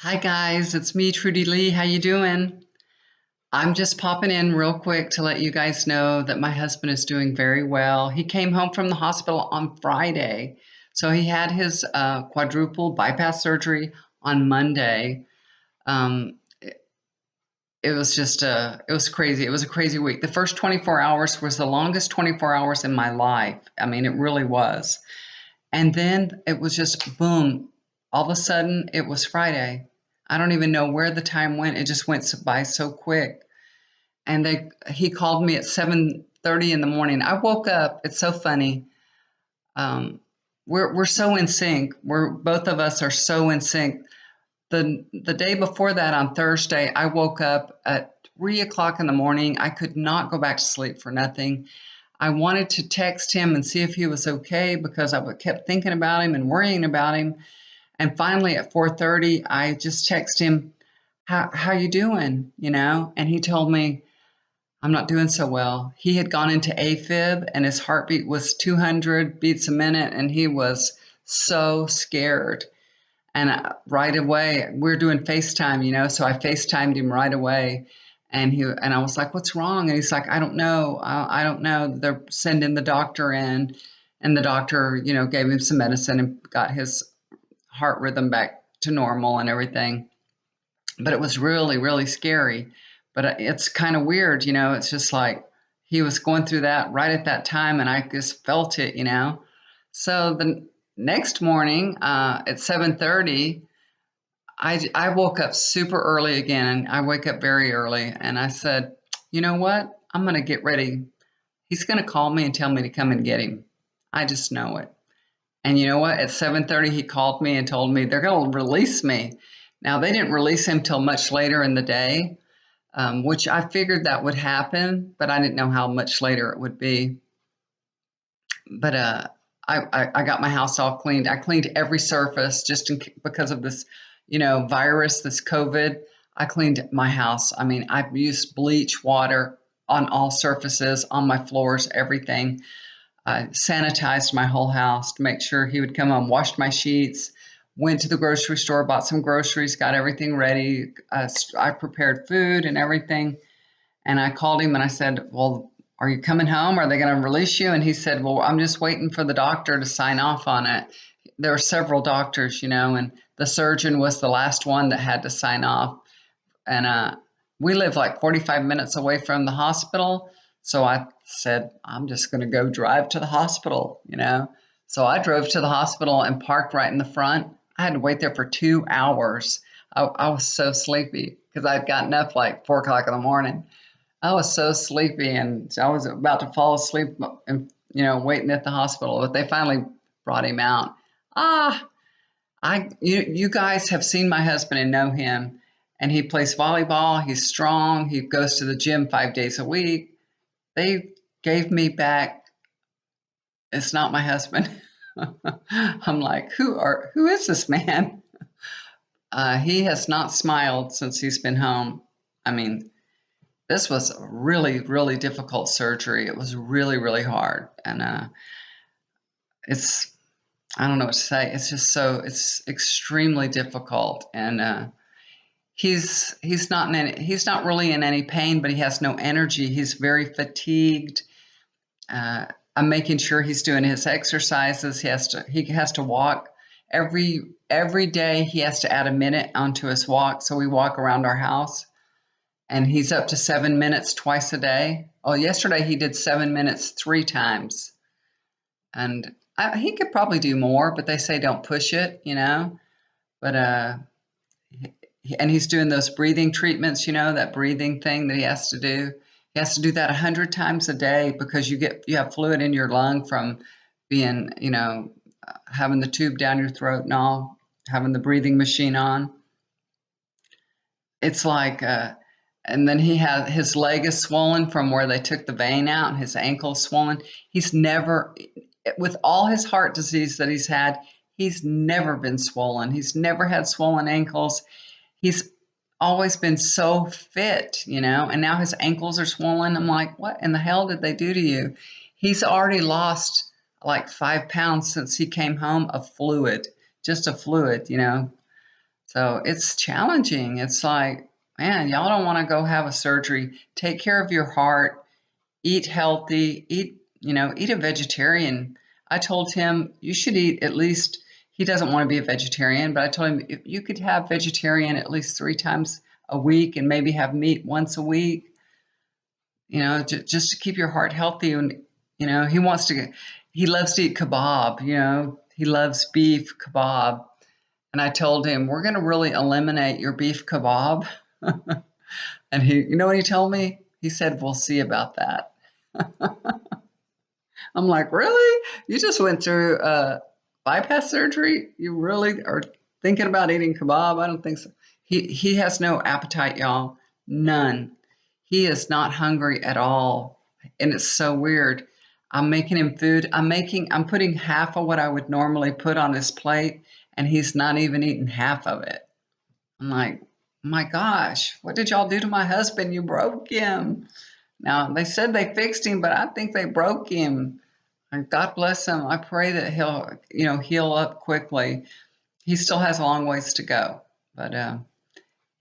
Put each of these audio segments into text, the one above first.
Hi guys, it's me, Trudy Lee. How you doing? I'm just popping in real quick to let you guys know that my husband is doing very well. He came home from the hospital on Friday, so he had his quadruple bypass surgery on Monday. Um, it was just it was crazy. It was a crazy week. The first 24 hours was the longest 24 hours in my life. I mean, it really was. And then it was just boom. All of a sudden, it was Friday. I don't even know where the time went. It just went by so quick. And he called me at 7:30 in the morning. I woke up. It's so funny. Um, we're so in sync. We're both of us are so in sync. The day before that on Thursday, I woke up at 3 o'clock in the morning. I could not go back to sleep for nothing. I wanted to text him and see if he was okay because I kept thinking about him and worrying about him. And finally at 4:30, I just texted him, how you doing? And he told me, I'm not doing so well. He had gone into AFib and his heartbeat was 200 beats a minute and he was so scared. And right away, we're doing FaceTime, so I FaceTimed him right away. And I was like, "What's wrong?" And he's like, "I don't know. I don't know. They're sending the doctor in." And the doctor, gave him some medicine and got his heart rhythm back to normal and everything. But it was really, really scary. But it's kind of weird, it's just like he was going through that right at that time, and I just felt it. So the next morning at 7:30, I woke up super early again. I wake up very early, and I said, you know what? I'm going to get ready. He's going to call me and tell me to come and get him. I just know it. And you know what? At 7:30, he called me and told me they're going to release me. Now they didn't release him till much later in the day, which I figured that would happen, but I didn't know how much later it would be. But I got my house all cleaned. I cleaned every surface because of this, virus, this COVID. I cleaned my house. I mean, I used bleach water on all surfaces, on my floors, everything. I sanitized my whole house to make sure he would come home, washed my sheets, went to the grocery store, bought some groceries, got everything ready. I prepared food and everything. And I called him and I said, well, are you coming home? Are they going to release you? And he said, well, I'm just waiting for the doctor to sign off on it. There were several doctors, and the surgeon was the last one that had to sign off. And we live like 45 minutes away from the hospital. So I said, I'm just going to go drive to the hospital. So I drove to the hospital and parked right in the front. I had to wait there for 2 hours. I was so sleepy because I'd gotten up like 4 o'clock in the morning. I was so sleepy and I was about to fall asleep and, waiting at the hospital, but they finally brought him out. Ah, you guys have seen my husband and know him, and he plays volleyball. He's strong. He goes to the gym 5 days a week. They gave me back. It's not my husband. I'm like, who is this man? He has not smiled since he's been home. I mean, this was a really, really difficult surgery. It was really, really hard, and it's I don't know what to say. It's extremely difficult, and he's not really in any pain, but he has no energy. He's very fatigued. Uh, I'm making sure he's doing his exercises. He has to walk every day. He has to add a minute onto his walk. So we walk around our house, and he's up to 7 minutes twice a day. Oh, yesterday he did 7 minutes 3 times, and he could probably do more, but they say don't push it. But and he's doing those breathing treatments, that breathing thing that he has to do. He has to do that 100 times a day because you have fluid in your lung from being, having the tube down your throat and all, having the breathing machine on. It's like, and then his leg is swollen from where they took the vein out, and his ankle is swollen. He's never, with all his heart disease that he's never been swollen. He's never had swollen ankles. He's always been so fit, and now his ankles are swollen. I'm like, what in the hell did they do to you? He's already lost like 5 pounds since he came home of fluid, just a fluid. So it's challenging. It's like, man, y'all don't want to go have a surgery. Take care of your heart, eat healthy, eat a vegetarian. I told him you should eat at least, he doesn't want to be a vegetarian, but I told him if you could have vegetarian at least 3 times a week and maybe have meat once a week, just to keep your heart healthy. And, he loves to eat kebab, he loves beef kebab. And I told him, we're going to really eliminate your beef kebab. And you know what he told me? He said, we'll see about that. I'm like, really? You just went through bypass surgery? You really are thinking about eating kebab? I don't think so. He has no appetite, y'all. None. He is not hungry at all. And it's so weird. I'm making him food. I'm putting half of what I would normally put on his plate, and he's not even eating half of it. I'm like, my gosh, what did y'all do to my husband? You broke him. Now, they said they fixed him, but I think they broke him. And God bless him. I pray that he'll, heal up quickly. He still has a long ways to go, but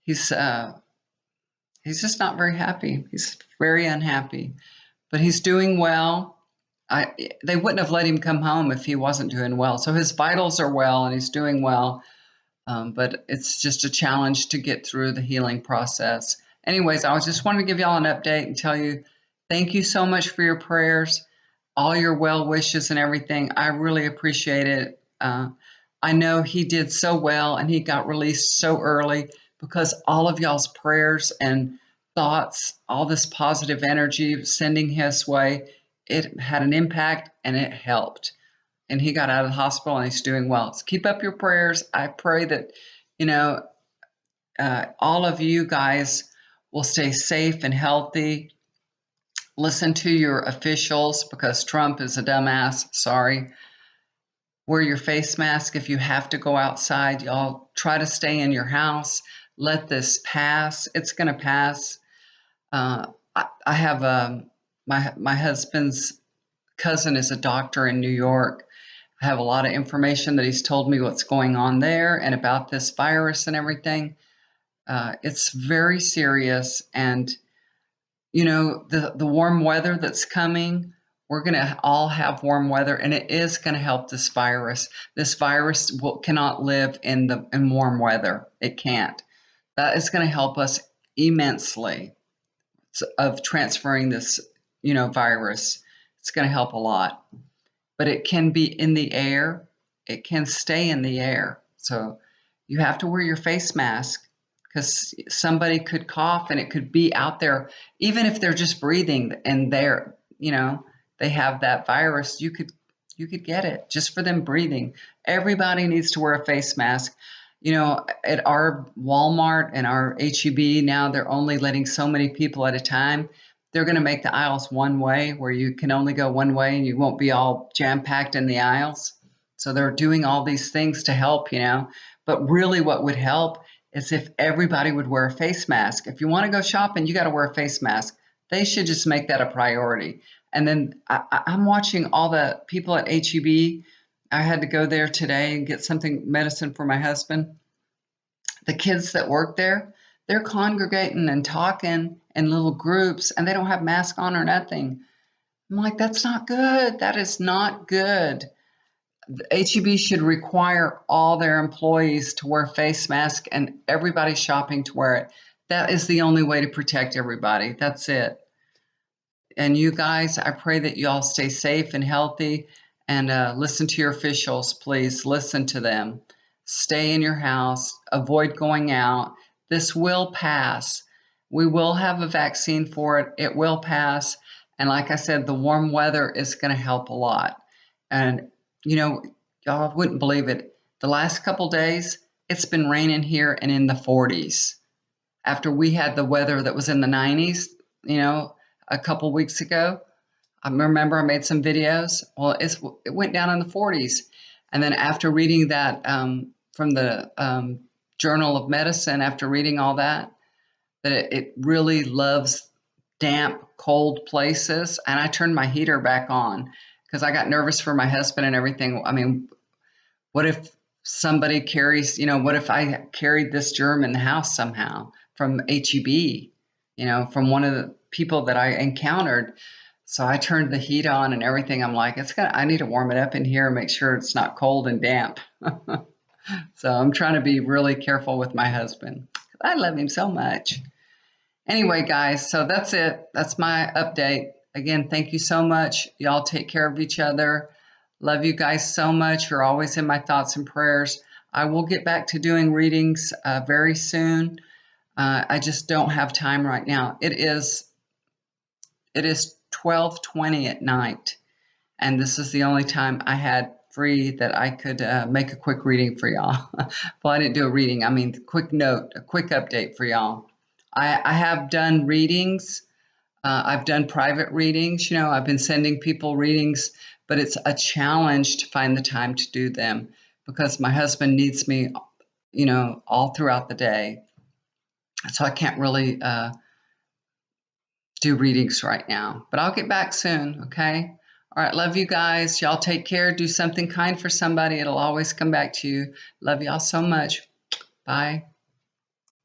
he's uh, he's just not very happy. He's very unhappy, but he's doing well. They wouldn't have let him come home if he wasn't doing well. So his vitals are well, and he's doing well. But it's just a challenge to get through the healing process. Anyways, I was just wanting to give y'all an update and tell you thank you so much for your prayers, all your well wishes and everything. I really appreciate it. I know he did so well and he got released so early because all of y'all's prayers and thoughts, all this positive energy sending his way, it had an impact and it helped. And he got out of the hospital and he's doing well. So keep up your prayers. I pray that, you know, all of you guys will stay safe and healthy. Listen to your officials because Trump is a dumbass. Sorry. Wear your face mask if you have to go outside. Y'all try to stay in your house. Let this pass. It's going to pass. I have my husband's cousin is a doctor in New York. I have a lot of information that he's told me what's going on there and about this virus and everything. It's very serious, and the warm weather that's coming. We're going to all have warm weather, and it is going to help this virus. This virus cannot live in warm weather. It can't. That is going to help us immensely of transferring this, virus. It's going to help a lot. But it can be in the air. It can stay in the air. So you have to wear your face mask because somebody could cough and it could be out there, even if they're just breathing and they have that virus, you could get it just for them breathing. Everybody needs to wear a face mask. At our Walmart and our HEB now, they're only letting so many people at a time. They're going to make the aisles one way where you can only go one way and you won't be all jam packed in the aisles. So they're doing all these things to help, but really what would help is if everybody would wear a face mask. If you want to go shopping, you got to wear a face mask. They should just make that a priority. And then I'm watching all the people at HEB. I had to go there today and get medicine for my husband. The kids that work there, they're congregating and talking in little groups and they don't have masks on or nothing. I'm like, that's not good. That is not good. The HEB should require all their employees to wear face masks and everybody shopping to wear it. That is the only way to protect everybody. That's it. And you guys, I pray that you all stay safe and healthy and listen to your officials, please. Listen to them. Stay in your house. Avoid going out. This will pass. We will have a vaccine for it. It will pass. And like I said, the warm weather is going to help a lot. And, y'all wouldn't believe it. The last couple days, it's been raining here and in the 40s. After we had the weather that was in the 90s, a couple weeks ago. I remember I made some videos. Well, it went down in the 40s. And then after reading that from the Journal of Medicine, after reading all that it really loves damp, cold places. And I turned my heater back on because I got nervous for my husband and everything. I mean, what if somebody carries, what if I carried this germ in the house somehow from HEB, from one of the people that I encountered. So I turned the heat on and everything. I'm like, I need to warm it up in here and make sure it's not cold and damp. So I'm trying to be really careful with my husband. I love him so much. Anyway, guys, so that's it. That's my update. Again, thank you so much. Y'all take care of each other. Love you guys so much. You're always in my thoughts and prayers. I will get back to doing readings very soon. I just don't have time right now. It is 12:20 at night, and this is the only time I had free that I could make a quick reading for y'all. Well, I didn't do a reading. I mean, quick note, a quick update for y'all. I have done readings. I've done private readings. I've been sending people readings, but it's a challenge to find the time to do them because my husband needs me, all throughout the day. So I can't really do readings right now, but I'll get back soon. Okay. All right. Love you guys. Y'all take care. Do something kind for somebody. It'll always come back to you. Love y'all so much. Bye.